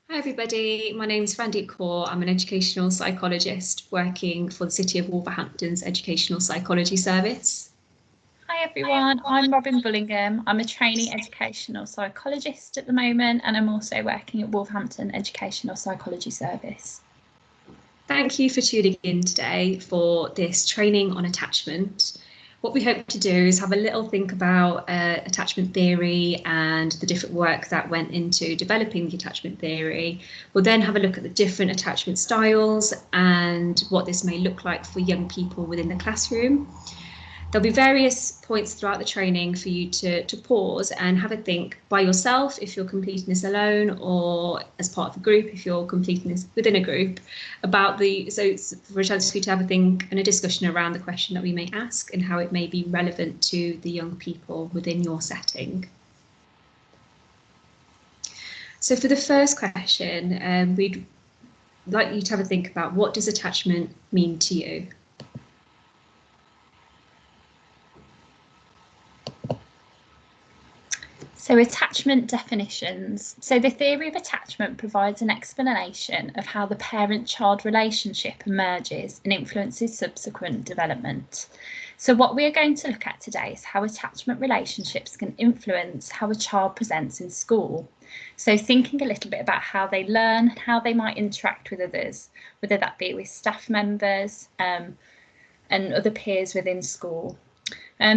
Hi everybody, my name is Fandeep Kaur. I'm an educational psychologist working for the City of Wolverhampton's Educational Psychology Service. Hi everyone, I'm Robin Bullingham. I'm a trainee educational psychologist at the moment, and I'm also working at Wolverhampton Educational Psychology Service. Thank you for tuning in today for this training on attachment. What we hope to do is have a little think about attachment theory and the different work that went into developing the attachment theory. We'll then have a look at the different attachment styles and what this may look like for young people within the classroom. There'll be various points throughout the training for you to pause and have a think by yourself if you're completing this alone, or as part of a group if you're completing this within a group, about so it's for a chance for you to have a think and a discussion around the question that we may ask and how it may be relevant to the young people within your setting. So for the first question, we'd like you to have a think about, what does attachment mean to you? So attachment definitions. So the theory of attachment provides an explanation of how the parent-child relationship emerges and influences subsequent development. So what we are going to look at today is how attachment relationships can influence how a child presents in school. So thinking a little bit about how they learn, how they might interact with others, whether that be with staff members and other peers within school.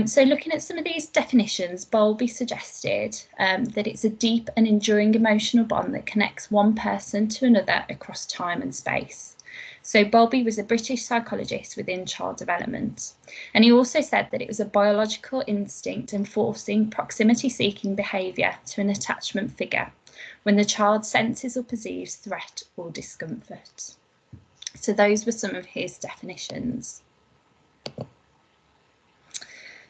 So looking at some of these definitions, Bowlby suggested that it's a deep and enduring emotional bond that connects one person to another across time and space. So Bowlby was a British psychologist within child development, and he also said that it was a biological instinct enforcing proximity-seeking behaviour to an attachment figure when the child senses or perceives threat or discomfort. So those were some of his definitions.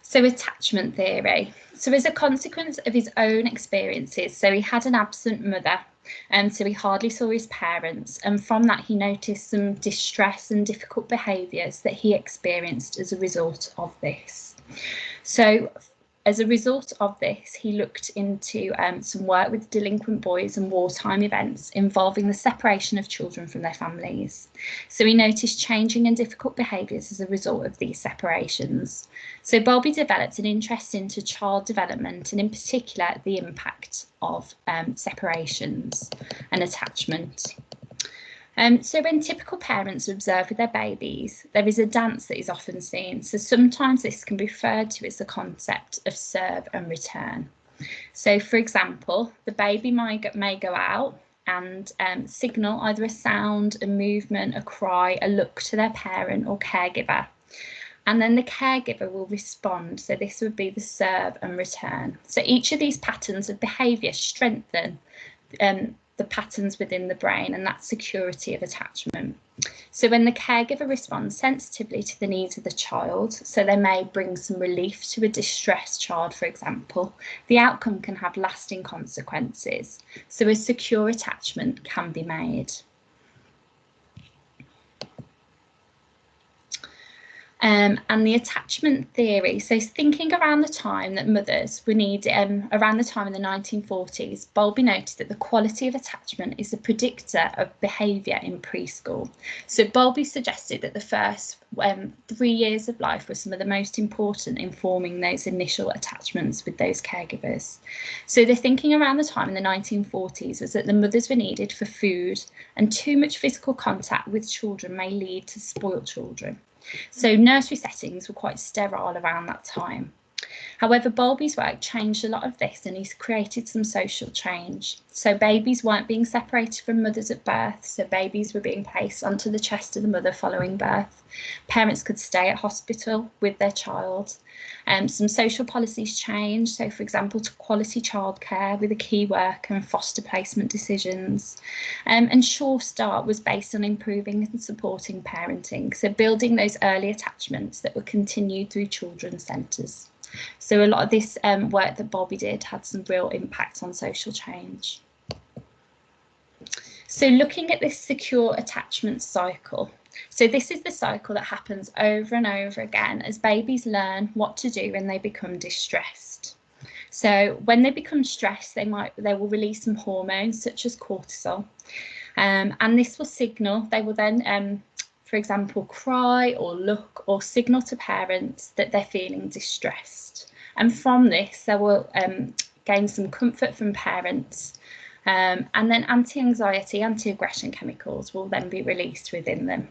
So attachment theory. So as a consequence of his own experiences, so he had an absent mother, and so he hardly saw his parents, and from that he noticed some distress and difficult behaviours that he experienced as a result of this. So as a result of this, he looked into some work with delinquent boys and wartime events involving the separation of children from their families. So he noticed changing and difficult behaviours as a result of these separations. So Bowlby developed an interest into child development, and in particular the impact of separations and attachment. So when typical parents observe with their babies, there is a dance that is often seen. So sometimes this can be referred to as the concept of serve and return. So for example, the baby may go out and signal either a sound, a movement, a cry, a look to their parent or caregiver. And then the caregiver will respond. So this would be the serve and return. So each of these patterns of behaviour strengthen the patterns within the brain and that security of attachment. So when the caregiver responds sensitively to the needs of the child, so they may bring some relief to a distressed child, for example, the outcome can have lasting consequences. So a secure attachment can be made. And the attachment theory, so thinking around the time that mothers were needed, around the time in the 1940s, Bowlby noted that the quality of attachment is a predictor of behaviour in preschool. So Bowlby suggested that the first 3 years of life were some of the most important in forming those initial attachments with those caregivers. So the thinking around the time in the 1940s was that the mothers were needed for food, and too much physical contact with children may lead to spoilt children. So nursery settings were quite sterile around that time. However, Bowlby's work changed a lot of this, and he's created some social change. So babies weren't being separated from mothers at birth, so babies were being placed onto the chest of the mother following birth. Parents could stay at hospital with their child. Some social policies changed, so for example, to quality childcare with a key worker and foster placement decisions. And Sure Start was based on improving and supporting parenting, so building those early attachments that were continued through children's centres. So a lot of this work that Bowlby did had some real impact on social change. So looking at this secure attachment cycle. So this is the cycle that happens over and over again as babies learn what to do when they become distressed. So when they become stressed, they will release some hormones such as cortisol, And this will signal, they will then, for example, cry or look or signal to parents that they're feeling distressed. And from this, they will gain some comfort from parents. And then anti-anxiety, anti-aggression chemicals will then be released within them.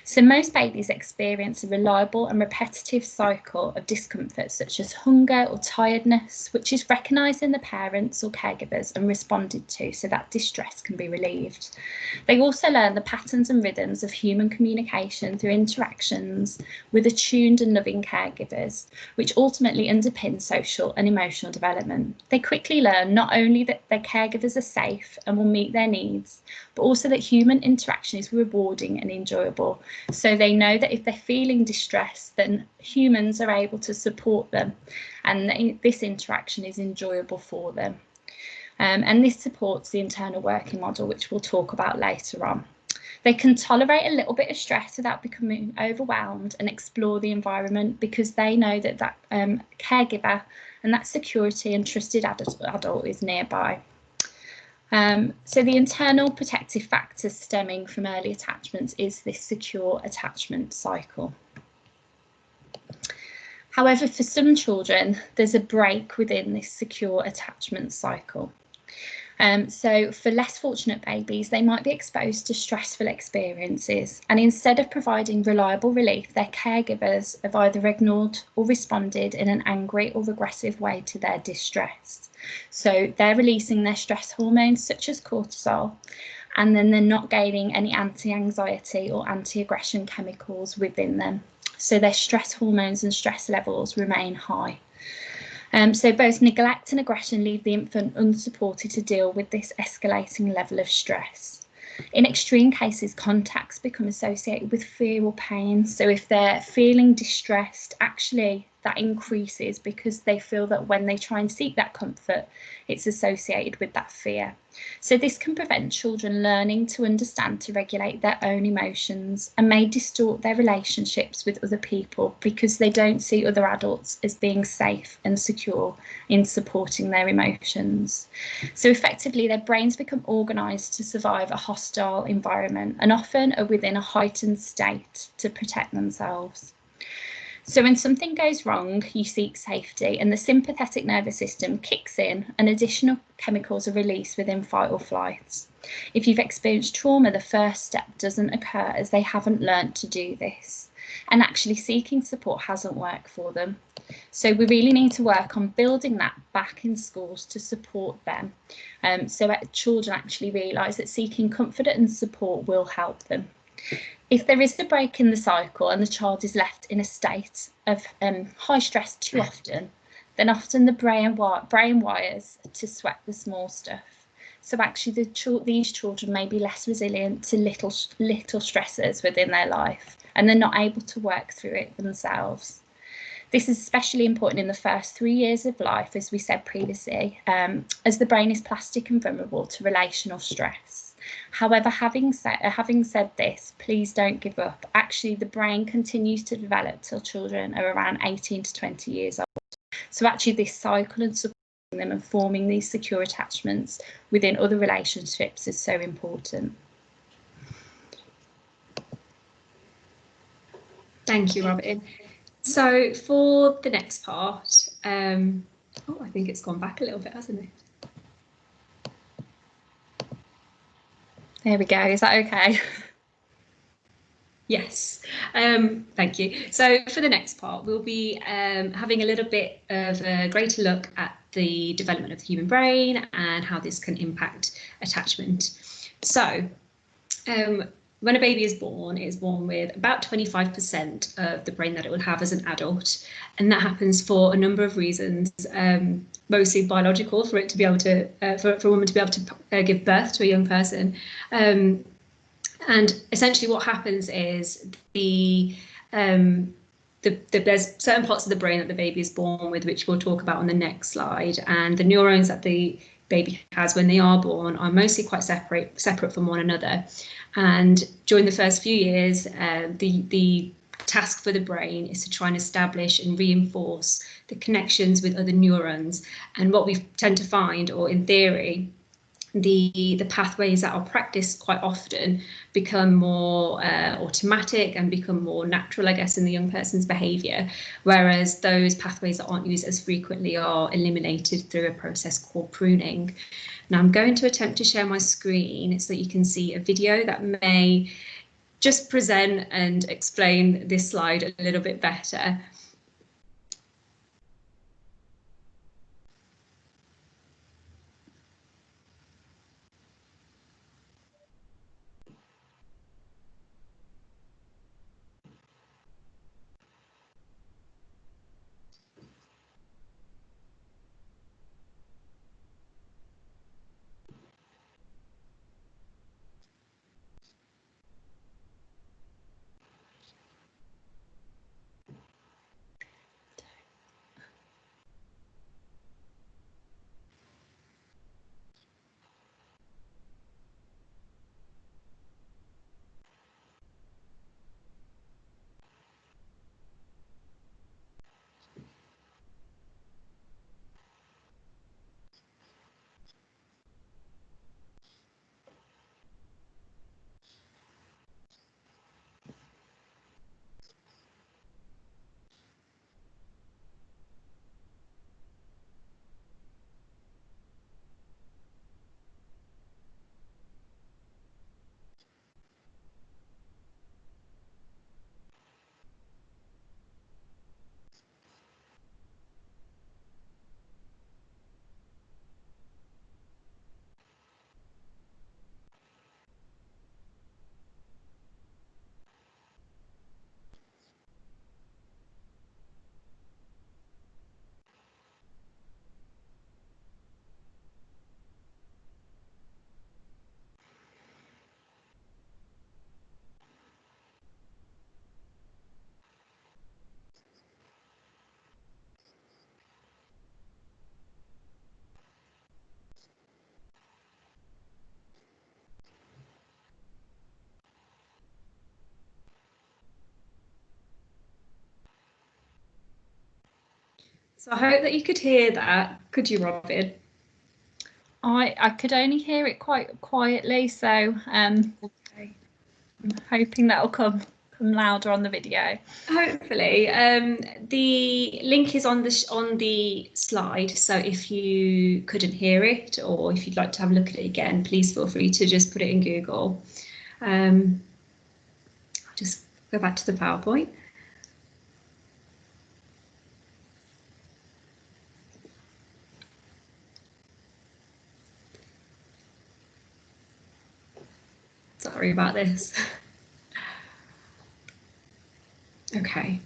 So most babies experience a reliable and repetitive cycle of discomfort such as hunger or tiredness, which is recognised in the parents or caregivers and responded to so that distress can be relieved. They also learn the patterns and rhythms of human communication through interactions with attuned and loving caregivers, which ultimately underpin social and emotional development. They quickly learn not only that their caregivers are safe and will meet their needs, but also that human interaction is rewarding and enjoyable. So they know that if they're feeling distressed, then humans are able to support them, and this interaction is enjoyable for them. And this supports the internal working model, which we'll talk about later on. They can tolerate a little bit of stress without becoming overwhelmed and explore the environment because they know that that caregiver and that security and trusted adult is nearby. So the internal protective factors stemming from early attachments is this secure attachment cycle. However, for some children, there's a break within this secure attachment cycle. So for less fortunate babies, they might be exposed to stressful experiences, and instead of providing reliable relief, their caregivers have either ignored or responded in an angry or aggressive way to their distress. So they're releasing their stress hormones such as cortisol, and then they're not gaining any anti-anxiety or anti-aggression chemicals within them. So their stress hormones and stress levels remain high. So both neglect and aggression leave the infant unsupported to deal with this escalating level of stress. In extreme cases, contacts become associated with fear or pain. So if they're feeling distressed, actually that increases because they feel that when they try and seek that comfort, it's associated with that fear. So this can prevent children learning to understand, to regulate their own emotions, and may distort their relationships with other people because they don't see other adults as being safe and secure in supporting their emotions. So effectively, their brains become organised to survive a hostile environment and often are within a heightened state to protect themselves. So when something goes wrong, you seek safety and the sympathetic nervous system kicks in and additional chemicals are released within fight or flight. If you've experienced trauma, the first step doesn't occur as they haven't learnt to do this. And actually seeking support hasn't worked for them. So we really need to work on building that back in schools to support them. So that children actually realise that seeking comfort and support will help them. If there is a break in the cycle and the child is left in a state of high stress too often, then often the brain wires to sweat the small stuff. So actually these children may be less resilient to little stressors within their life, and they're not able to work through it themselves. This is especially important in the first 3 years of life, as we said previously, as the brain is plastic and vulnerable to relational stress. However, having said this, please don't give up. Actually, the brain continues to develop till children are around 18 to 20 years old. So actually this cycle and supporting them and forming these secure attachments within other relationships is so important. Thank you, Robin. So for the next part, I think it's gone back a little bit, hasn't it? There we go. Is that okay? Yes, thank you. So for the next part, we'll be having a little bit of a greater look at the development of the human brain and how this can impact attachment. So when a baby is born, it is born with about 25% of the brain that it will have as an adult. And that happens for a number of reasons, mostly biological, for it to be able to, for a woman to be able to give birth to a young person. And essentially what happens is there's certain parts of the brain that the baby is born with, which we'll talk about on the next slide. And the neurons that the baby has when they are born are mostly quite separate from one another. And during the first few years, the task for the brain is to try and establish and reinforce the connections with other neurons. And what we tend to find, or in theory, the pathways that are practiced quite often become more automatic and become more natural, I guess, in the young person's behaviour, whereas those pathways that aren't used as frequently are eliminated through a process called pruning. Now I'm going to attempt to share my screen so that you can see a video that may just present and explain this slide a little bit better. So I hope that you could hear that. Could you, Robin? I could only hear it quite quietly, so okay. I'm hoping that'll come louder on the video. Hopefully. The link is on the slide, so if you couldn't hear it or if you'd like to have a look at it again, please feel free to just put it in Google. I'll just go back to the PowerPoint. Sorry about this. Okay.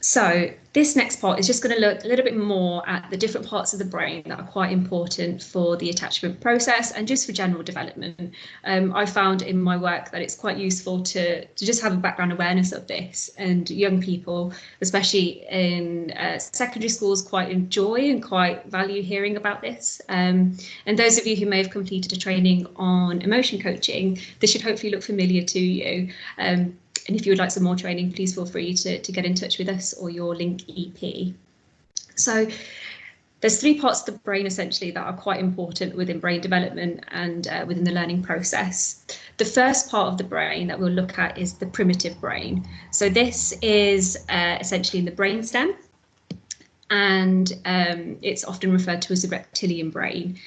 So this next part is just going to look a little bit more at the different parts of the brain that are quite important for the attachment process and just for general development. I found in my work that it's quite useful to just have a background awareness of this, and young people, especially in secondary schools, quite enjoy and quite value hearing about this. And those of you who may have completed a training on emotion coaching, this should hopefully look familiar to you. And if you would like some more training, please feel free to get in touch with us or your Link EP. So there's three parts of the brain essentially that are quite important within brain development and within the learning process. The first part of the brain that we'll look at is the primitive brain. So this is essentially in the brainstem, and it's often referred to as the reptilian brain.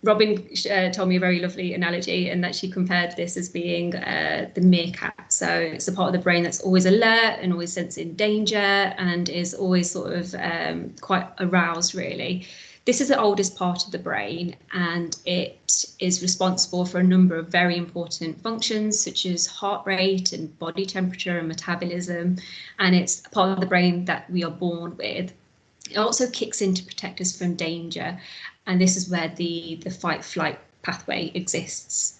Robin told me a very lovely analogy, and that she compared this as being the meerkat. So it's the part of the brain that's always alert and always sensing danger and is always sort of quite aroused, really. This is the oldest part of the brain, and it is responsible for a number of very important functions such as heart rate and body temperature and metabolism. And it's a part of the brain that we are born with. It also kicks in to protect us from danger. And this is where the fight-flight pathway exists.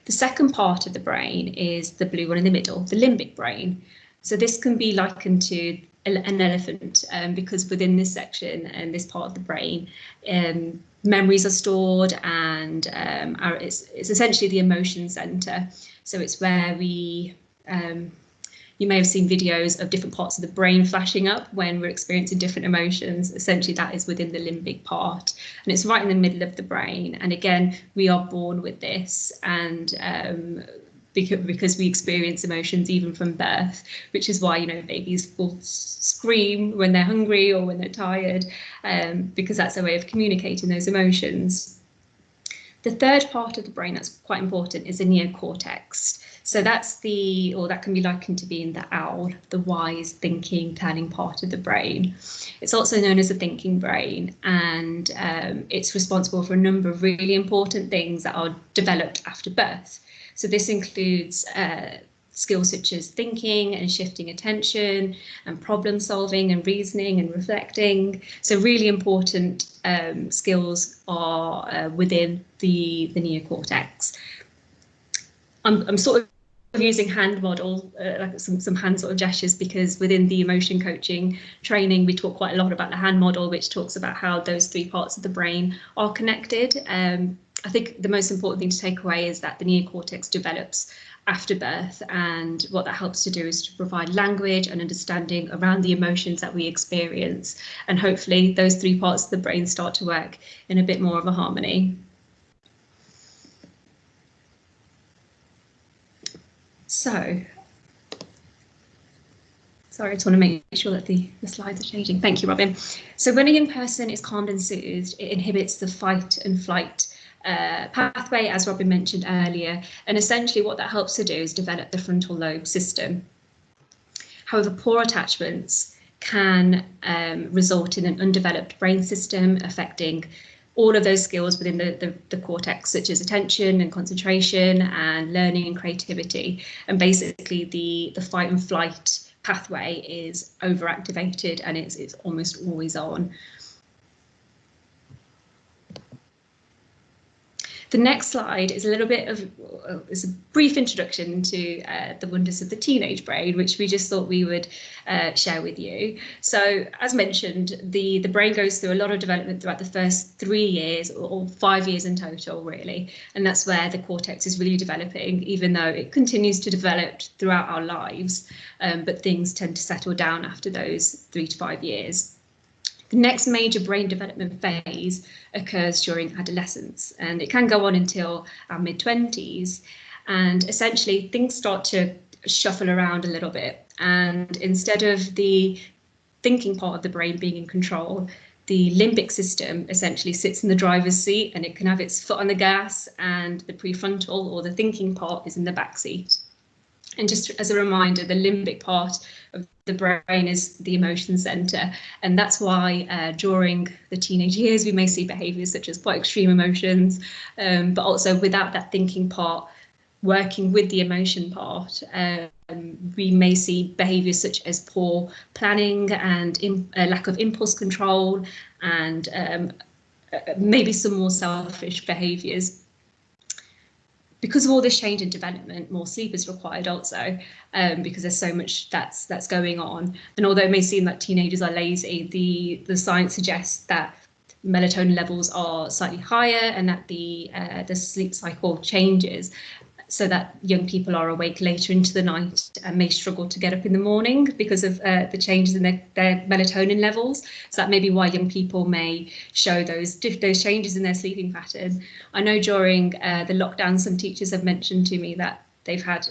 The second part of the brain is the blue one in the middle, the limbic brain. So this can be likened to an elephant because within this section and this part of the brain, memories are stored, and it's essentially the emotion center. So it's where we you may have seen videos of different parts of the brain flashing up when we're experiencing different emotions. Essentially, that is within the limbic part, and it's right in the middle of the brain. And again, we are born with this, and because we experience emotions even from birth, which is why, you know, babies will scream when they're hungry or when they're tired, because that's a way of communicating those emotions. The third part of the brain that's quite important is the neocortex. So that's that can be likened to being the owl, the wise, thinking, planning part of the brain. It's also known as the thinking brain, and it's responsible for a number of really important things that are developed after birth. So this includes skills such as thinking and shifting attention and problem solving and reasoning and reflecting. So really important skills are within the neocortex. I'm sort of using hand model, like some hand sort of gestures, because within the emotion coaching training, we talk quite a lot about the hand model, which talks about how those three parts of the brain are connected. I think the most important thing to take away is that the neocortex develops after birth, and what that helps to do is to provide language and understanding around the emotions that we experience, and hopefully those three parts of the brain start to work in a bit more of a harmony. So, sorry, I just want to make sure that the slides are changing. Thank you, Robin. So when a young person is calmed and soothed, it inhibits the fight and flight pathway, as Robin mentioned earlier, and essentially what that helps to do is develop the frontal lobe system. However, poor attachments can result in an undeveloped brain system, affecting all of those skills within the cortex, such as attention and concentration and learning and creativity. And basically the fight and flight pathway is overactivated, and it's almost always on. The next slide is a little bit of it's a brief introduction to the wonders of the teenage brain, which we just thought we would share with you. So, as mentioned, the brain goes through a lot of development throughout the first 3 years, or 5 years in total, really, and that's where the cortex is really developing, even though it continues to develop throughout our lives, but things tend to settle down after those 3 to 5 years. The next major brain development phase occurs during adolescence, and it can go on until our mid-20s. And essentially, things start to shuffle around a little bit. And instead of the thinking part of the brain being in control, the limbic system essentially sits in the driver's seat, and it can have its foot on the gas, and the prefrontal, or the thinking part, is in the back seat. And just as a reminder, the limbic part of the brain is the emotion center, and that's why during the teenage years we may see behaviours such as quite extreme emotions, but also without that thinking part working with the emotion part, we may see behaviours such as poor planning and lack of impulse control, and maybe some more selfish behaviours. Because of all this change in development, more sleep is required also, because there's so much that's going on. And although it may seem that teenagers are lazy, the science suggests that melatonin levels are slightly higher, and that the sleep cycle changes, so that young people are awake later into the night and may struggle to get up in the morning because of the changes in their melatonin levels. So that may be why young people may show those changes in their sleeping pattern. I know during the lockdown, some teachers have mentioned to me that they've had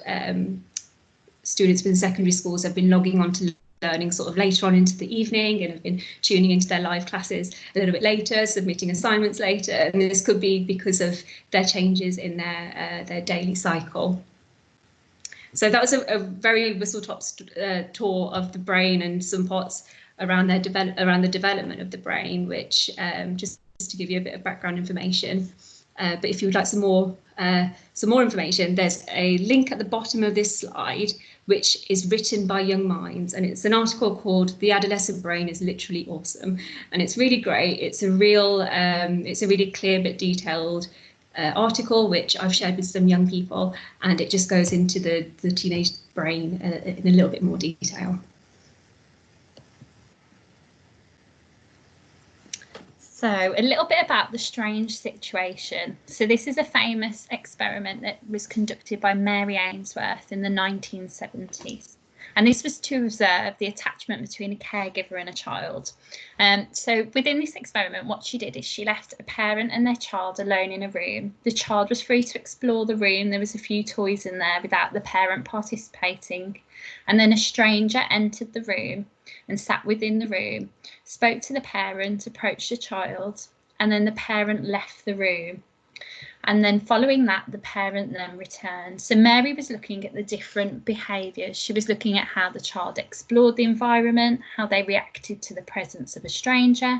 students within secondary schools have been logging on to learning sort of later on into the evening, and have been tuning into their live classes a little bit later, submitting assignments later, and this could be because of their changes in their daily cycle. So that was a very whistle-top tour of the brain and some parts around the development of the brain, which just to give you a bit of background information. But if you would like some more information, there's a link at the bottom of this slide, which is written by Young Minds, and it's an article called "The Adolescent Brain is Literally Awesome," and it's really great. It's a really clear but detailed article, which I've shared with some young people, and it just goes into the teenage brain in a little bit more detail. So a little bit about the strange situation. So this is a famous experiment that was conducted by Mary Ainsworth in the 1970s, And this was to observe the attachment between a caregiver and a child. So within this experiment, what she did is she left a parent and their child alone in a room. The child was free to explore the room. There was a few toys in there without the parent participating. And then a stranger entered the room and sat within the room, spoke to the parent, approached the child, and then the parent left the room. And then following that, the parent then returned. So Mary was looking at the different behaviours. She was looking at how the child explored the environment, how they reacted to the presence of a stranger,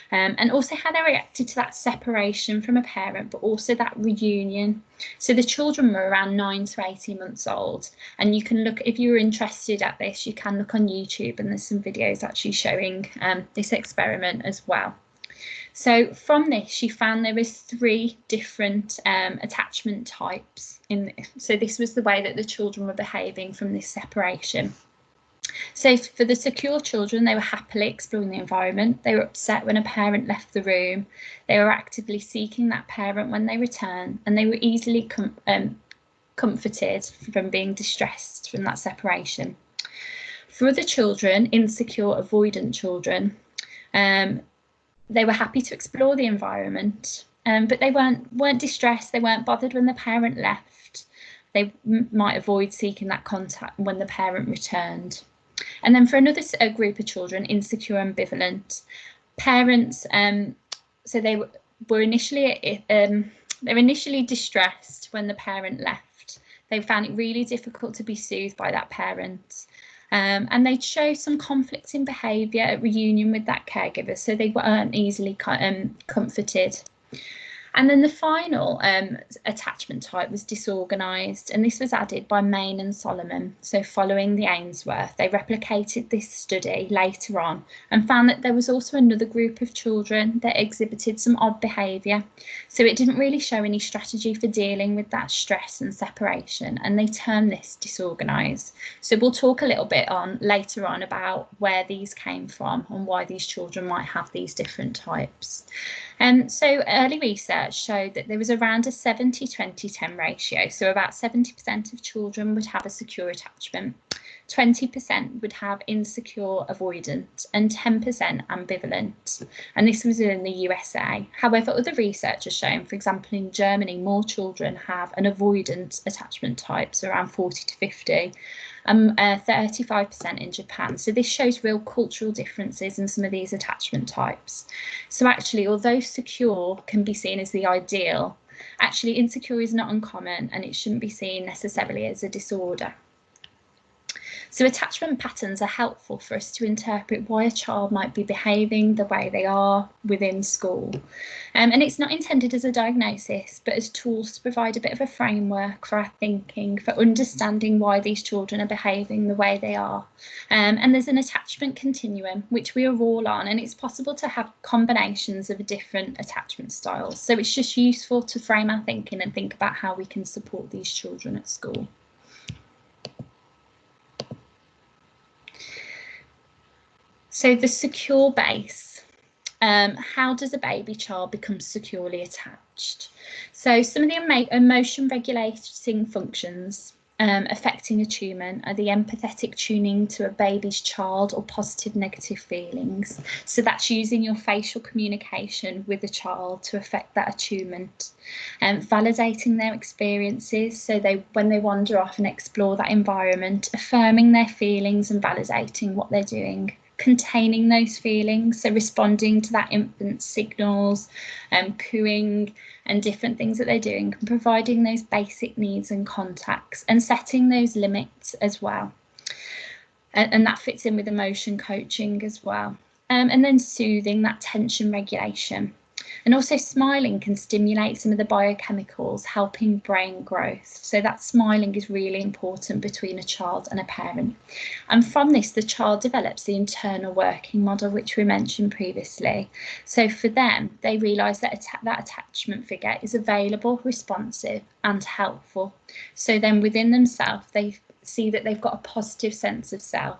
and also how they reacted to that separation from a parent, but also that reunion. So the children were around 9 to 18 months old, and you can look, if you're interested at this, you can look on YouTube, and there's some videos actually showing this experiment as well. So from this, she found there was 3 different attachment types in this. So this was the way that the children were behaving from this separation. So for the secure children, they were happily exploring the environment. They were upset when a parent left the room. They were actively seeking that parent when they returned, and they were easily comforted from being distressed from that separation. For other children, insecure, avoidant children, they were happy to explore the environment, but they weren't distressed. They weren't bothered when the parent left. They might avoid seeking that contact when the parent returned. And then for another group of children, insecure, ambivalent, parents, so they were initially distressed when the parent left. They found it really difficult to be soothed by that parent. And they'd show some conflicts in behaviour at reunion with that caregiver, so they weren't easily comforted. And then the final attachment type was disorganised, and this was added by Main and Solomon. So following the Ainsworth, they replicated this study later on and found that there was also another group of children that exhibited some odd behaviour. So it didn't really show any strategy for dealing with that stress and separation, and they termed this disorganised. So we'll talk a little bit later on about where these came from and why these children might have these different types. So early research showed that there was around a 70-20-10 ratio. So about 70% of children would have a secure attachment, 20% would have insecure, avoidant, and 10% ambivalent. And this was in the USA. However, other research has shown, for example, in Germany, more children have an avoidant attachment type, so around 40 to 50. 35% in Japan. So this shows real cultural differences in some of these attachment types. So actually, although secure can be seen as the ideal, actually insecure is not uncommon, and it shouldn't be seen necessarily as a disorder. So attachment patterns are helpful for us to interpret why a child might be behaving the way they are within school. And it's not intended as a diagnosis, but as tools to provide a bit of a framework for our thinking, for understanding why these children are behaving the way they are. And there's an attachment continuum, which we are all on, and it's possible to have combinations of different attachment styles. So it's just useful to frame our thinking and think about how we can support these children at school. So the secure base, how does a baby child become securely attached? So some of the emotion regulating functions affecting attunement are the empathetic tuning to a baby's child or positive negative feelings. So that's using your facial communication with the child to affect that attunement, and validating their experiences. So when they wander off and explore that environment, affirming their feelings and validating what they're doing. Containing those feelings, so responding to that infant's signals, cooing and different things that they're doing, and providing those basic needs and contacts and setting those limits as well. And that fits in with emotion coaching as well. And then soothing, that tension regulation. And also smiling can stimulate some of the biochemicals, helping brain growth. So that smiling is really important between a child and a parent. And from this, the child develops the internal working model, which we mentioned previously. So for them, they realise that that attachment figure is available, responsive and helpful. So then within themselves, they see that they've got a positive sense of self.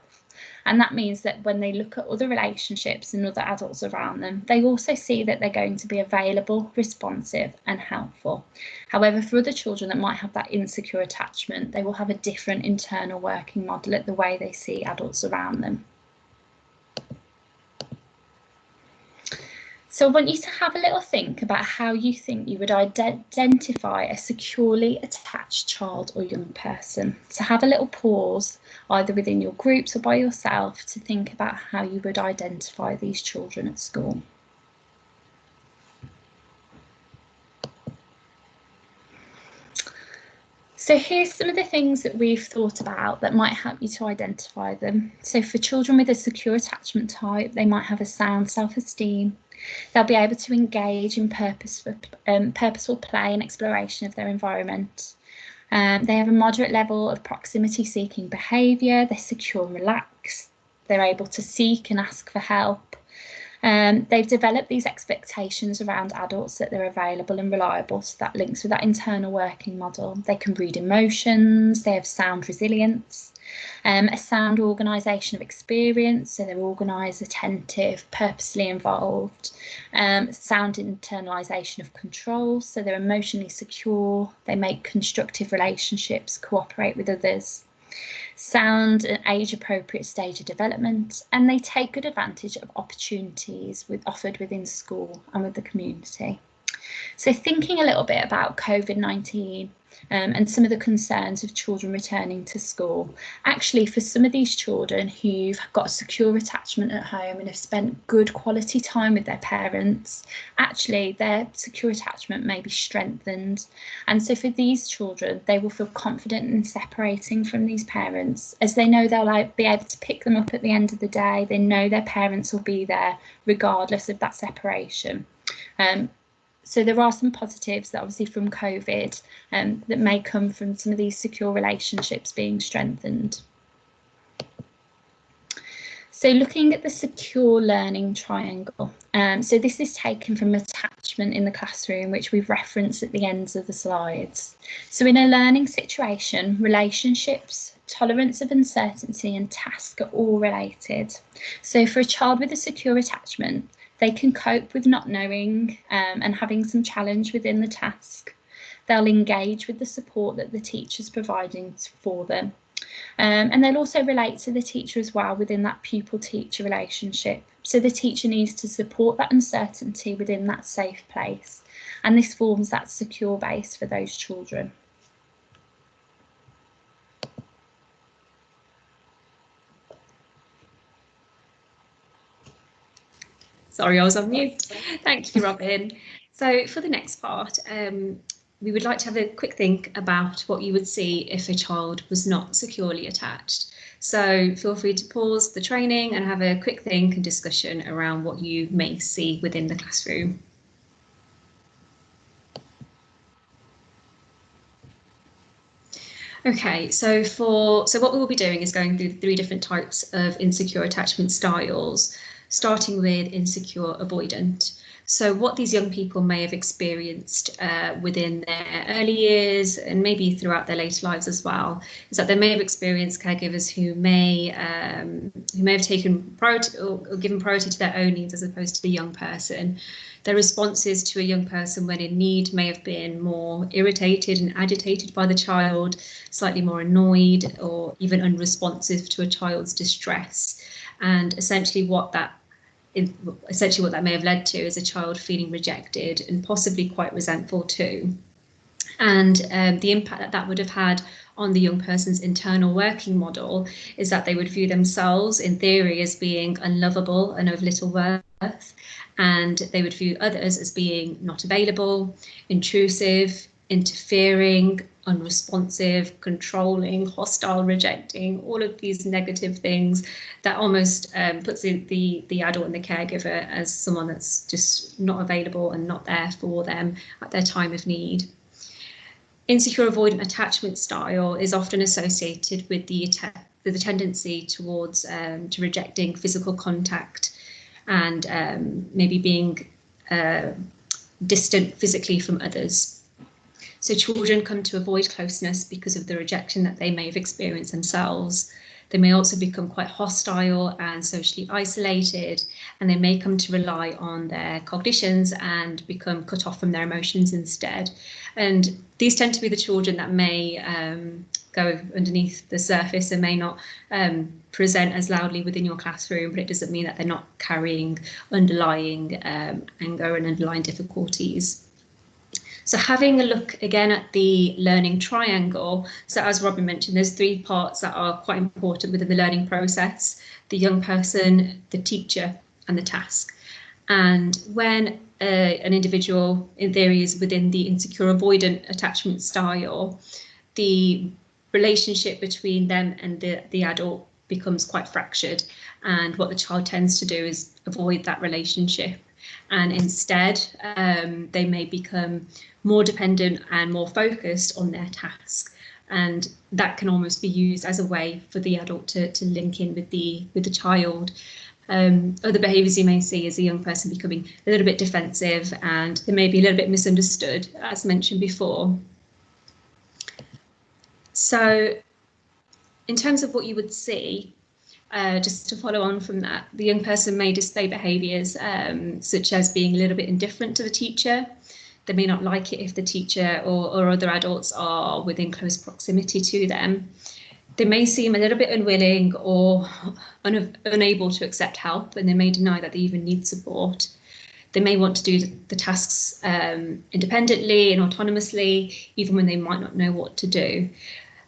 And that means that when they look at other relationships and other adults around them, they also see that they're going to be available, responsive and helpful. However, for other children that might have that insecure attachment, they will have a different internal working model at the way they see adults around them. So I want you to have a little think about how you think you would identify a securely attached child or young person. So have a little pause, either within your groups or by yourself, to think about how you would identify these children at school. So here's some of the things that we've thought about that might help you to identify them. So for children with a secure attachment type, they might have a sound self-esteem. They'll be able to engage in purposeful play and exploration of their environment. They have a moderate level of proximity-seeking behaviour. They're secure and relaxed. They're able to seek and ask for help. They've developed these expectations around adults that they're available and reliable, so that links with that internal working model. They can read emotions, they have sound resilience, a sound organisation of experience, so they're organised, attentive, purposely involved, sound internalisation of control, so they're emotionally secure, they make constructive relationships, cooperate with others. Sound and age-appropriate stage of development, and they take good advantage of opportunities offered within school and with the community. So thinking a little bit about COVID-19 and some of the concerns of children returning to school, actually for some of these children who've got a secure attachment at home and have spent good quality time with their parents, actually their secure attachment may be strengthened. And so for these children, they will feel confident in separating from these parents, as they know they'll be able to pick them up at the end of the day. They know their parents will be there regardless of that separation. So there are some positives that obviously from COVID that may come from some of these secure relationships being strengthened. So looking at the secure learning triangle, so this is taken from attachment in the classroom, which we've referenced at the ends of the slides. So in a learning situation, relationships, tolerance of uncertainty and task are all related. So for a child with a secure attachment, they can cope with not knowing and having some challenge within the task. They'll engage with the support that the teacher's providing for them. And they'll also relate to the teacher as well within that pupil-teacher relationship. So the teacher needs to support that uncertainty within that safe place. And this forms that secure base for those children. Sorry, I was on mute. Thank you, Robin. So for the next part, we would like to have a quick think about what you would see if a child was not securely attached. So feel free to pause the training and have a quick think and discussion around what you may see within the classroom. Okay, so what we will be doing is going through 3 different types of insecure attachment styles, starting with insecure avoidant. So what these young people may have experienced within their early years and maybe throughout their later lives as well, is that they may have experienced caregivers who may have taken priority or given priority to their own needs as opposed to the young person. Their responses to a young person when in need may have been more irritated and agitated by the child, slightly more annoyed or even unresponsive to a child's distress. And essentially what that may have led to is a child feeling rejected and possibly quite resentful too. And the impact that would have had on the young person's internal working model is that they would view themselves in theory as being unlovable and of little worth, and they would view others as being not available, intrusive, interfering, unresponsive, controlling, hostile, rejecting, all of these negative things that almost puts the adult and the caregiver as someone that's just not available and not there for them at their time of need. Insecure avoidant attachment style is often associated with the tendency towards to rejecting physical contact and maybe being distant physically from others. So children come to avoid closeness because of the rejection that they may have experienced themselves. They may also become quite hostile and socially isolated, and they may come to rely on their cognitions and become cut off from their emotions instead. And these tend to be the children that may go underneath the surface and may not present as loudly within your classroom, but it doesn't mean that they're not carrying underlying anger and underlying difficulties. So having a look again at the learning triangle, so as Robin mentioned, there's 3 parts that are quite important within the learning process: the young person, the teacher, and the task. And when an individual, in theory, is within the insecure avoidant attachment style, the relationship between them and the adult becomes quite fractured, and what the child tends to do is avoid that relationship, and instead they may become more dependent and more focused on their task, and that can almost be used as a way for the adult to link in with the child. Other behaviours you may see is a young person becoming a little bit defensive, and they may be a little bit misunderstood, as mentioned before. So in terms of what you would see, just to follow on from that, the young person may display behaviours such as being a little bit indifferent to the teacher. They may not like it if the teacher or other adults are within close proximity to them. They may seem a little bit unwilling or unable to accept help, and they may deny that they even need support. They may want to do the tasks independently and autonomously, even when they might not know what to do.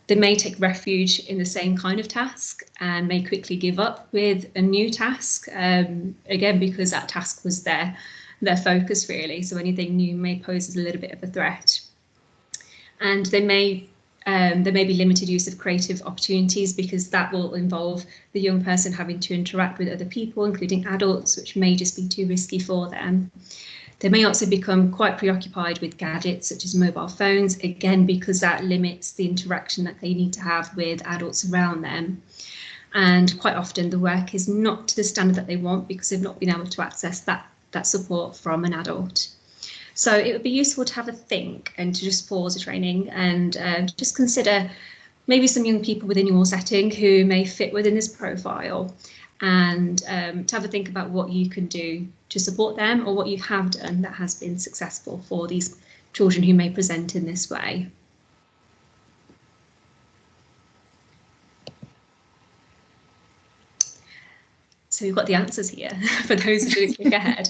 They may take refuge in the same kind of task and may quickly give up with a new task, again, because that task was their focus really. So anything new may pose as a little bit of a threat. And there may be limited use of creative opportunities, because that will involve the young person having to interact with other people, including adults, which may just be too risky for them. They may also become quite preoccupied with gadgets such as mobile phones, again, because that limits the interaction that they need to have with adults around them. And quite often the work is not to the standard that they want because they've not been able to access that support from an adult. So it would be useful to have a think and to just pause the training and just consider maybe some young people within your setting who may fit within this profile, and to have a think about what you can do to support them, or what you have done that has been successful for these children who may present in this way. So we've got the answers here for those who didn't click ahead.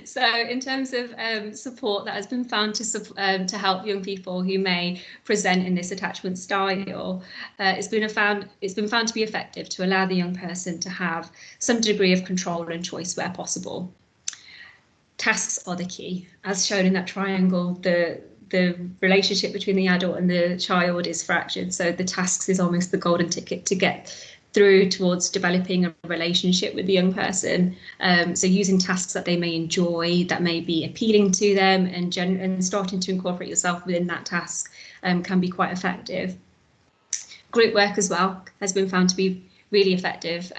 So in terms of support that has been found to help young people who may present in this attachment style, it's been found to be effective to allow the young person to have some degree of control and choice where possible. Tasks are the key. As shown in that triangle, the relationship between the adult and the child is fractured. So the tasks is almost the golden ticket to get through towards developing a relationship with the young person. So using tasks that they may enjoy, that may be appealing to them, and starting to incorporate yourself within that task can be quite effective. Group work as well has been found to be really effective,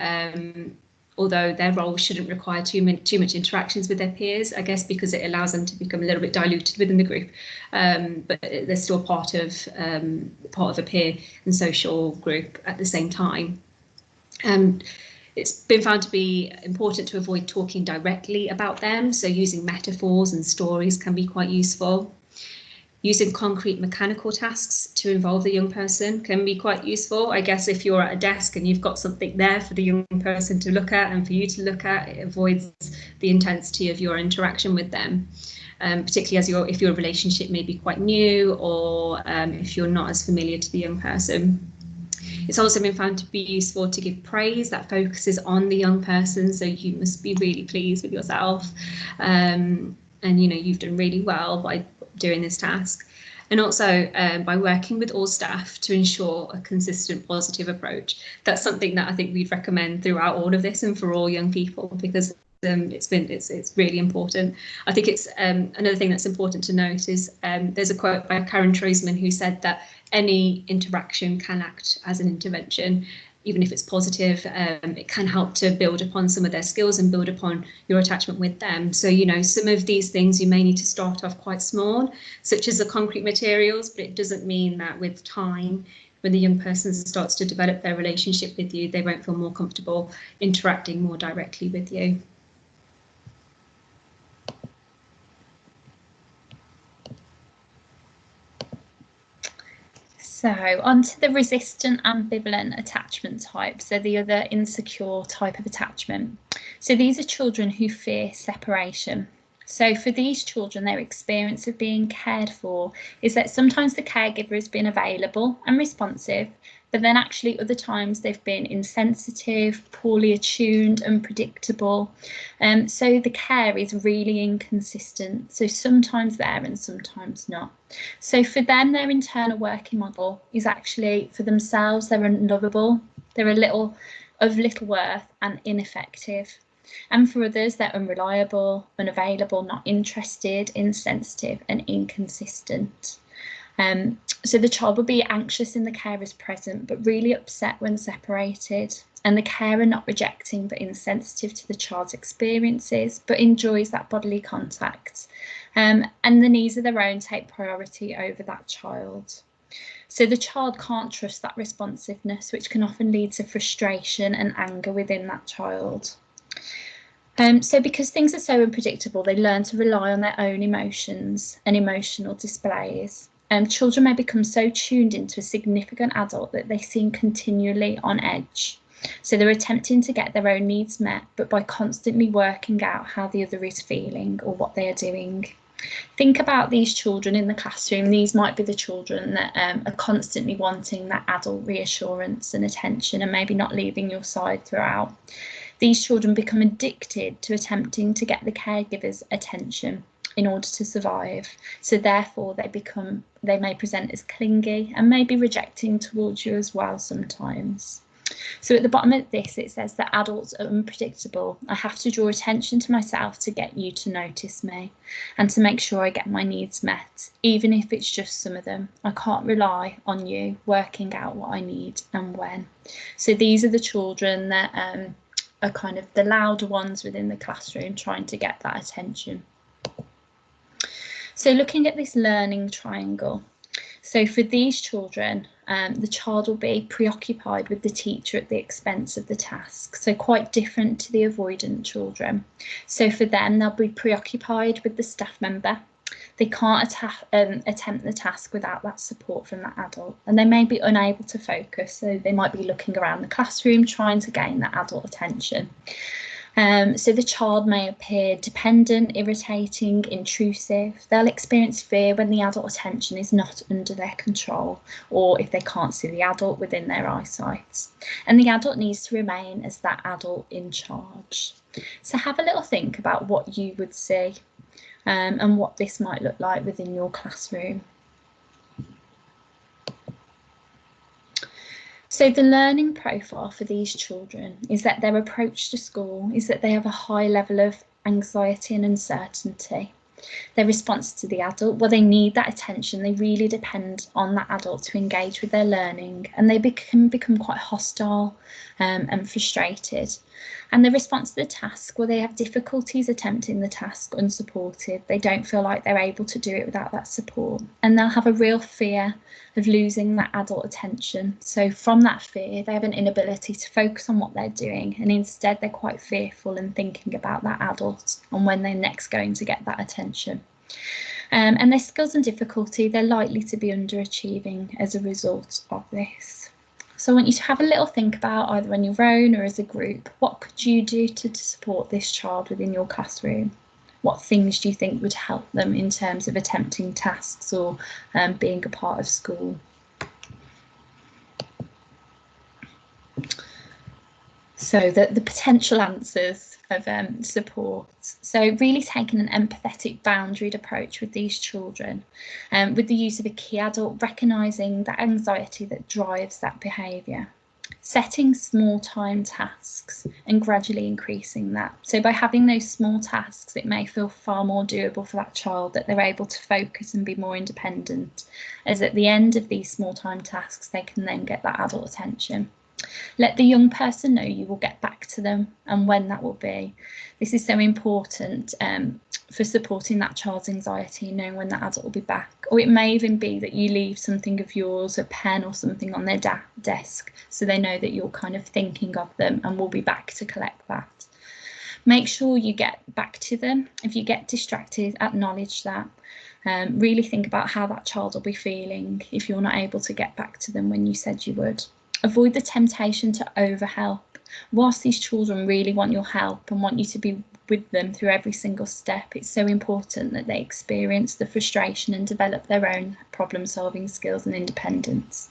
although their role shouldn't require too much interactions with their peers, I guess, because it allows them to become a little bit diluted within the group, but they're still part of a peer and social group at the same time. It's been found to be important to avoid talking directly about them, so using metaphors and stories can be quite useful. Using concrete mechanical tasks to involve the young person can be quite useful. I guess if you're at a desk and you've got something there for the young person to look at and for you to look at, it avoids the intensity of your interaction with them, particularly if your relationship may be quite new, or if you're not as familiar to the young person. It's also been found to be useful to give praise that focuses on the young person. So you must be really pleased with yourself, and you've done really well by doing this task. And also by working with all staff to ensure a consistent positive approach. That's something that I think we'd recommend throughout all of this and for all young people, because it's really important. I think it's another thing that's important to note is there's a quote by Karen Treisman who said that any interaction can act as an intervention, even if it's positive. It can help to build upon some of their skills and build upon your attachment with them. So, some of these things you may need to start off quite small, such as the concrete materials, but it doesn't mean that with time when the young person starts to develop their relationship with you, they won't feel more comfortable interacting more directly with you. So on to the resistant ambivalent attachment type, so the other insecure type of attachment. So these are children who fear separation. So for these children, their experience of being cared for is that sometimes the caregiver has been available and responsive, but then actually other times they've been insensitive, poorly attuned, unpredictable. So the care is really inconsistent. So sometimes there and sometimes not. So for them, their internal working model is actually for themselves, they're unlovable, they're of little worth and ineffective. And for others, they're unreliable, unavailable, not interested, insensitive and inconsistent. So the child will be anxious in the carer's present, but really upset when separated. And the carer not rejecting, but insensitive to the child's experiences, but enjoys that bodily contact. And the needs of their own take priority over that child. So the child can't trust that responsiveness, which can often lead to frustration and anger within that child. So because things are so unpredictable, they learn to rely on their own emotions and emotional displays. Children may become so tuned into a significant adult that they seem continually on edge. So they're attempting to get their own needs met, but by constantly working out how the other is feeling or what they are doing. Think about these children in the classroom. These might be the children that are constantly wanting that adult reassurance and attention and maybe not leaving your side throughout. These children become addicted to attempting to get the caregiver's attention in order to survive. So therefore they may present as clingy and maybe rejecting towards you as well sometimes. So at the bottom of this, it says that adults are unpredictable. I have to draw attention to myself to get you to notice me and to make sure I get my needs met, even if it's just some of them. I can't rely on you working out what I need and when. So these are the children that are kind of the louder ones within the classroom trying to get that attention. So looking at this learning triangle, so for these children, the child will be preoccupied with the teacher at the expense of the task. So quite different to the avoidant children. So for them, they'll be preoccupied with the staff member. They can't attempt the task without that support from that adult, and they may be unable to focus. So they might be looking around the classroom trying to gain that adult attention. So the child may appear dependent, irritating, intrusive. They'll experience fear when the adult attention is not under their control, or if they can't see the adult within their eyesight. And the adult needs to remain as that adult in charge. So have a little think about what you would see and what this might look like within your classroom. So the learning profile for these children is that their approach to school is that they have a high level of anxiety and uncertainty. Their response to the adult, well, they need that attention. They really depend on that adult to engage with their learning, and they can become quite hostile and frustrated. And the response to the task, well, they have difficulties attempting the task unsupported. They don't feel like they're able to do it without that support, and they'll have a real fear of losing that adult attention. So from that fear, they have an inability to focus on what they're doing, and instead they're quite fearful and thinking about that adult and when they're next going to get that attention. And their skills and difficulty, they're likely to be underachieving as a result of this. So I want you to have a little think about, either on your own or as a group, what could you do to support this child within your classroom? What things do you think would help them in terms of attempting tasks or being a part of school? So the potential answers of support. So really taking an empathetic, boundaried approach with these children, with the use of a key adult, recognising the anxiety that drives that behaviour. Setting small time tasks and gradually increasing that. So by having those small tasks, it may feel far more doable for that child, that they're able to focus and be more independent, as at the end of these small time tasks, they can then get that adult attention. Let the young person know you will get back to them and when that will be. This is so important for supporting that child's anxiety, knowing when that adult will be back. Or it may even be that you leave something of yours, a pen or something on their desk, so they know that you're kind of thinking of them and will be back to collect that. Make sure you get back to them. If you get distracted, acknowledge that. Really think about how that child will be feeling if you're not able to get back to them when you said you would. Avoid the temptation to overhelp. Whilst these children really want your help and want you to be with them through every single step, it's so important that they experience the frustration and develop their own problem-solving skills and independence.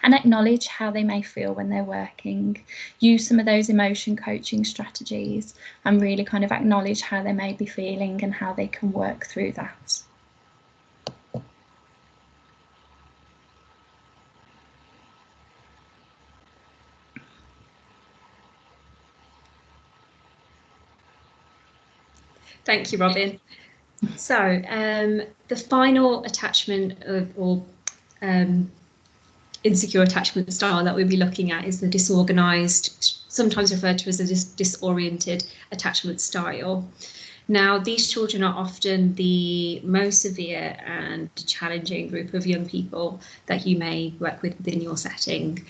And acknowledge how they may feel when they're working. Use some of those emotion coaching strategies and really kind of acknowledge how they may be feeling and how they can work through that. Thank you, Robin. So the final attachment or insecure attachment style that we'll be looking at is the disorganized, sometimes referred to as a disoriented attachment style. Now, these children are often the most severe and challenging group of young people that you may work with within your setting.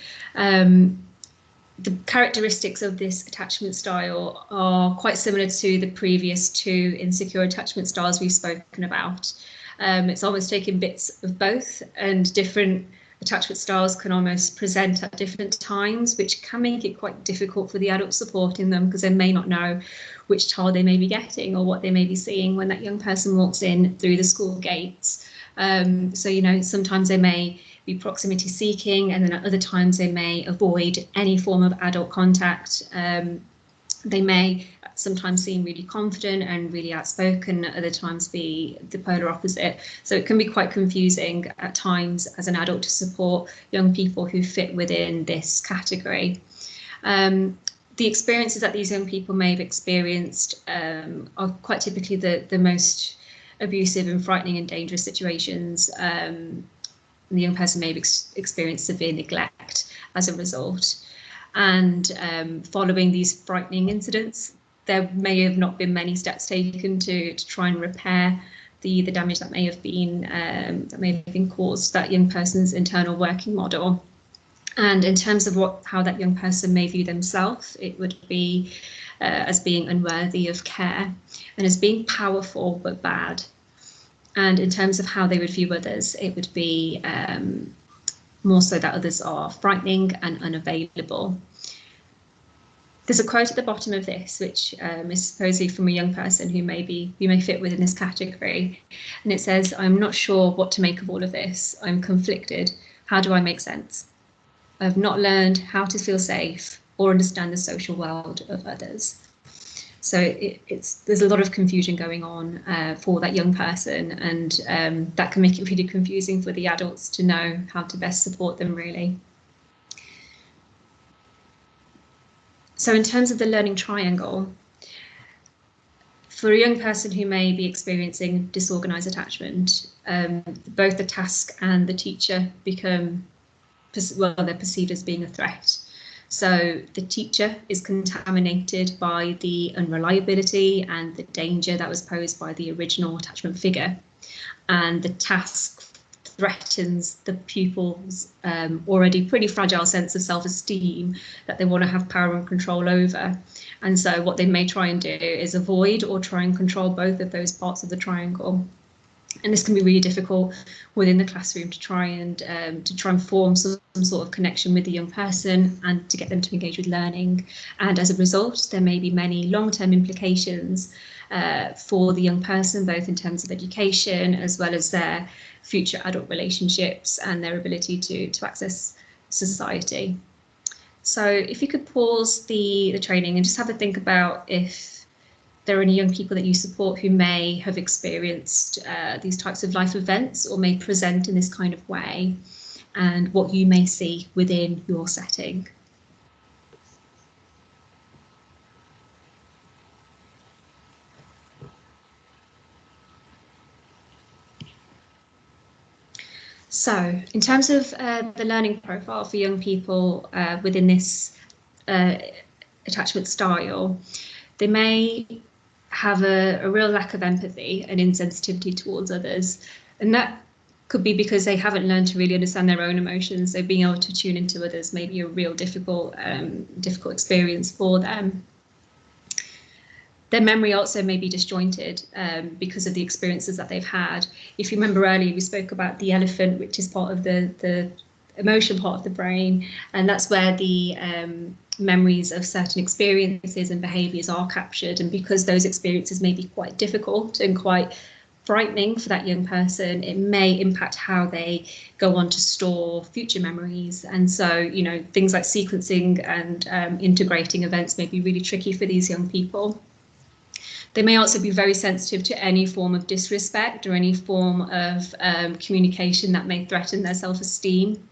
The characteristics of this attachment style are quite similar to the previous two insecure attachment styles we've spoken about. It's almost taking bits of both, and different attachment styles can almost present at different times, which can make it quite difficult for the adult supporting them, because they may not know which child they may be getting or what they may be seeing when that young person walks in through the school gates. So, you know, sometimes they may be proximity seeking, and then at other times they may avoid any form of adult contact. They may sometimes seem really confident and really outspoken, at other times be the polar opposite. So it can be quite confusing at times as an adult to support young people who fit within this category. The experiences that these young people may have experienced are quite typically the most abusive and frightening and dangerous situations. The young person may have experienced severe neglect as a result. And following these frightening incidents, there may have not been many steps taken to try and repair the damage that may have been caused to that young person's internal working model. And in terms of how that young person may view themselves, it would be as being unworthy of care and as being powerful but bad. And in terms of how they would view others, it would be more so that others are frightening and unavailable. There's a quote at the bottom of this, which is supposedly from a young person who may fit within this category. And it says, "I'm not sure what to make of all of this. I'm conflicted. How do I make sense? I've not learned how to feel safe or understand the social world of others." So there's a lot of confusion going on for that young person, and that can make it really confusing for the adults to know how to best support them, really. So in terms of the learning triangle, for a young person who may be experiencing disorganized attachment, both the task and the teacher become, they're perceived as being a threat. So the teacher is contaminated by the unreliability and the danger that was posed by the original attachment figure. And the task threatens the pupil's already pretty fragile sense of self-esteem that they want to have power and control over. And so what they may try and do is avoid or try and control both of those parts of the triangle. And this can be really difficult within the classroom to try and form some sort of connection with the young person and to get them to engage with learning. And as a result, there may be many long-term implications for the young person, both in terms of education as well as their future adult relationships and their ability to access society. So if you could pause the training and just have a think about if there are any young people that you support who may have experienced these types of life events or may present in this kind of way, and what you may see within your setting. So in terms of the learning profile for young people within this attachment style, they may have a real lack of empathy and insensitivity towards others. And that could be because they haven't learned to really understand their own emotions. So being able to tune into others may be a real difficult experience for them. Their memory also may be disjointed because of the experiences that they've had. If you remember earlier, we spoke about the elephant, which is part of the emotion part of the brain, and that's where the memories of certain experiences and behaviours are captured. And because those experiences may be quite difficult and quite frightening for that young person, it may impact how they go on to store future memories. And so, you know, things like sequencing and integrating events may be really tricky for these young people. They may also be very sensitive to any form of disrespect or any form of communication that may threaten their self-esteem.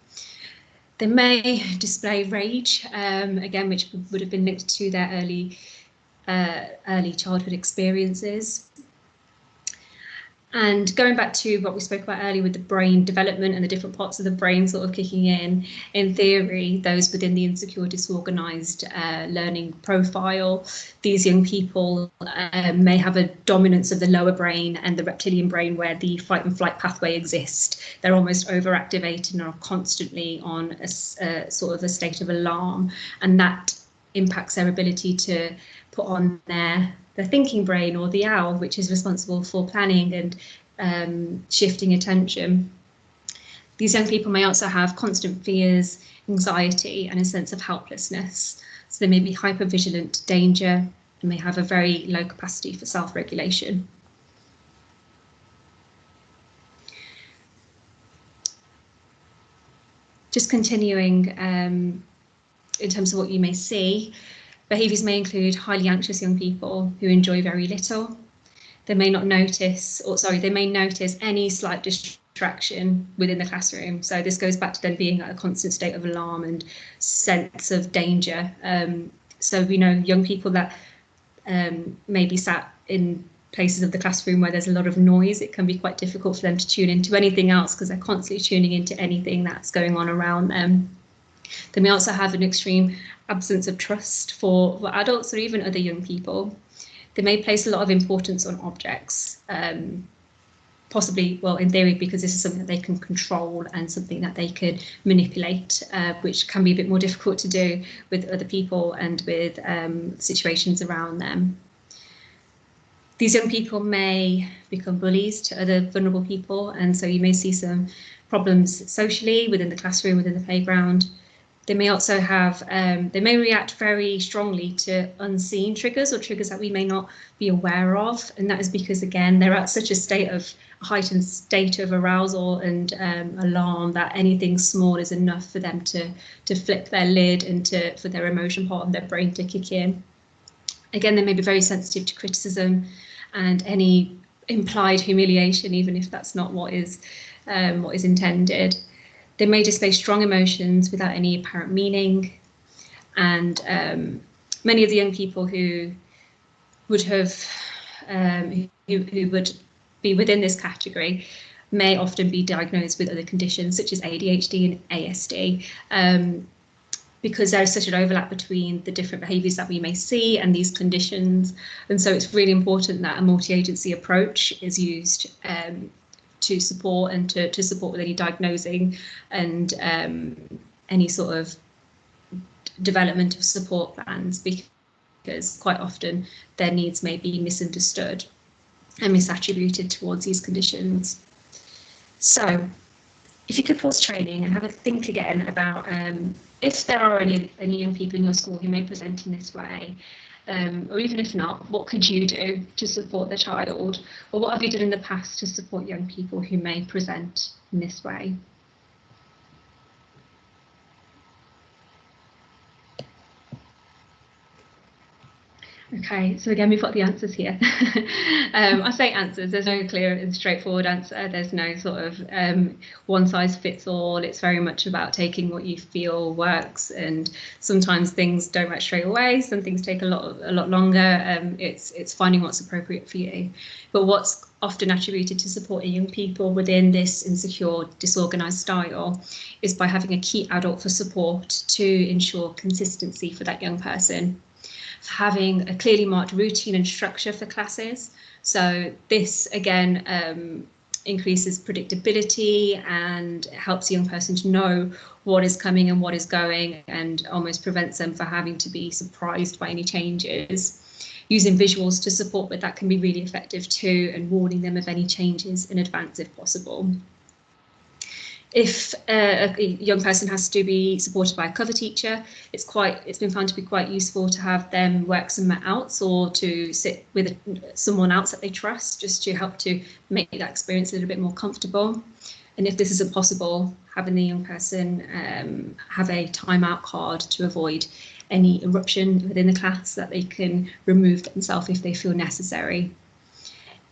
They may display rage, again, which would have been linked to their early childhood experiences. And going back to what we spoke about earlier with the brain development and the different parts of the brain sort of kicking in theory, those within the insecure, disorganized learning profile, these young people may have a dominance of the lower brain and the reptilian brain where the fight and flight pathway exists. They're almost overactivated and are constantly on a sort of a state of alarm, and that impacts their ability to put on the thinking brain, or the owl, which is responsible for planning and shifting attention. These young people may also have constant fears, anxiety, and a sense of helplessness. So they may be hypervigilant to danger and may have a very low capacity for self-regulation. Just continuing in terms of what you may see, behaviours may include highly anxious young people who enjoy very little. They may notice any slight distraction within the classroom. So this goes back to them being at a constant state of alarm and sense of danger. So we know young people that may be sat in places of the classroom where there's a lot of noise. It can be quite difficult for them to tune into anything else because they're constantly tuning into anything that's going on around them. They may also have an extreme absence of trust for adults or even other young people. They may place a lot of importance on objects, possibly, well, in theory, because this is something that they can control and something that they can manipulate, which can be a bit more difficult to do with other people and with situations around them. These young people may become bullies to other vulnerable people, and so you may see some problems socially within the classroom, within the playground. They may also have, they may react very strongly to unseen triggers or triggers that we may not be aware of. And that is because, again, they're at such a heightened state of arousal and alarm that anything small is enough for them to flip their lid and for their emotion part of their brain to kick in. Again, they may be very sensitive to criticism and any implied humiliation, even if that's not what is intended. They may display strong emotions without any apparent meaning, and many of the young people who would have who would be within this category may often be diagnosed with other conditions such as ADHD and ASD, because there is such an overlap between the different behaviours that we may see and these conditions. And so it's really important that a multi-agency approach is used to support and to support with any diagnosing and any sort of development of support plans, because quite often their needs may be misunderstood and misattributed towards these conditions. So if you could pause training and have a think again about if there are any young people in your school who may present in this way, or even if not, what could you do to support the child? Or what have you done in the past to support young people who may present in this way? Okay, so again, we've got the answers here. I say answers, there's no clear and straightforward answer. There's no sort of one size fits all. It's very much about taking what you feel works, and sometimes things don't work straight away. Some things take a lot longer. It's finding what's appropriate for you. But what's often attributed to supporting young people within this insecure, disorganized style is by having a key adult for support to ensure consistency for that young person. Having a clearly marked routine and structure for classes. So this again increases predictability and helps a young person to know what is coming and what is going, and almost prevents them from having to be surprised by any changes. Using visuals to support with that can be really effective too, and warning them of any changes in advance if possible. If a young person has to be supported by a cover teacher, it's been found to be quite useful to have them work some outs, or to sit with someone else that they trust, just to help to make that experience a little bit more comfortable. And if this isn't possible, having the young person have a timeout card to avoid any eruption within the class, that they can remove themselves if they feel necessary.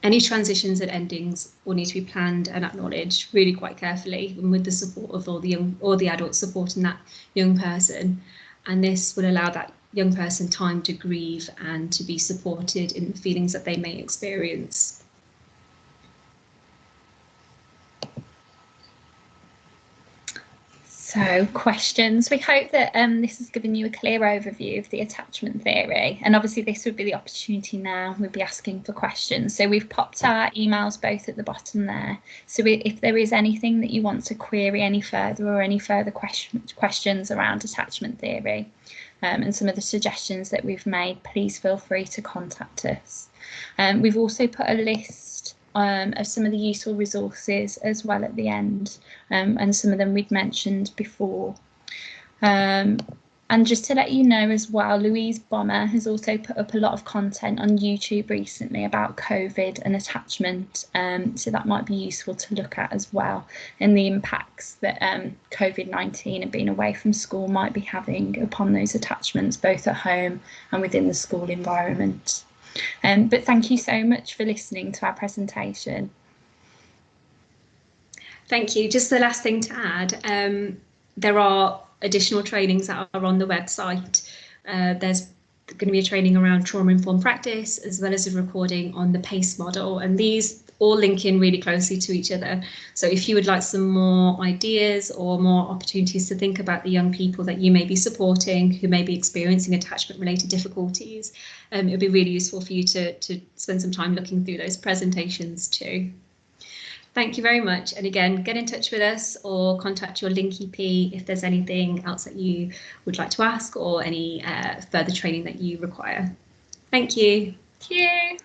Any transitions and endings will need to be planned and acknowledged really quite carefully, and with the support of all the adults supporting that young person. And this will allow that young person time to grieve and to be supported in the feelings that they may experience. So, questions. We hope that this has given you a clear overview of the attachment theory, and obviously this would be the opportunity now we'd be asking for questions. So we've popped our emails both at the bottom there. So if there is anything that you want to query any further, or any further questions around attachment theory and some of the suggestions that we've made, please feel free to contact us. We've also put a list of some of the useful resources as well at the end, and some of them we'd mentioned before. And just to let you know as well, Louise Bomber has also put up a lot of content on YouTube recently about COVID and attachment, so that might be useful to look at as well, and the impacts that COVID-19 and being away from school might be having upon those attachments, both at home and within the school environment. But thank you so much for listening to our presentation. Thank you. Just the last thing to add, there are additional trainings that are on the website. There's going to be a training around trauma-informed practice, as well as a recording on the PACE model, and these all link in really closely to each other. So if you would like some more ideas or more opportunities to think about the young people that you may be supporting who may be experiencing attachment related difficulties, it would be really useful for you to spend some time looking through those presentations too. Thank you very much. And again, get in touch with us or contact your Link EP if there's anything else that you would like to ask, or any further training that you require. Thank you. Thank you.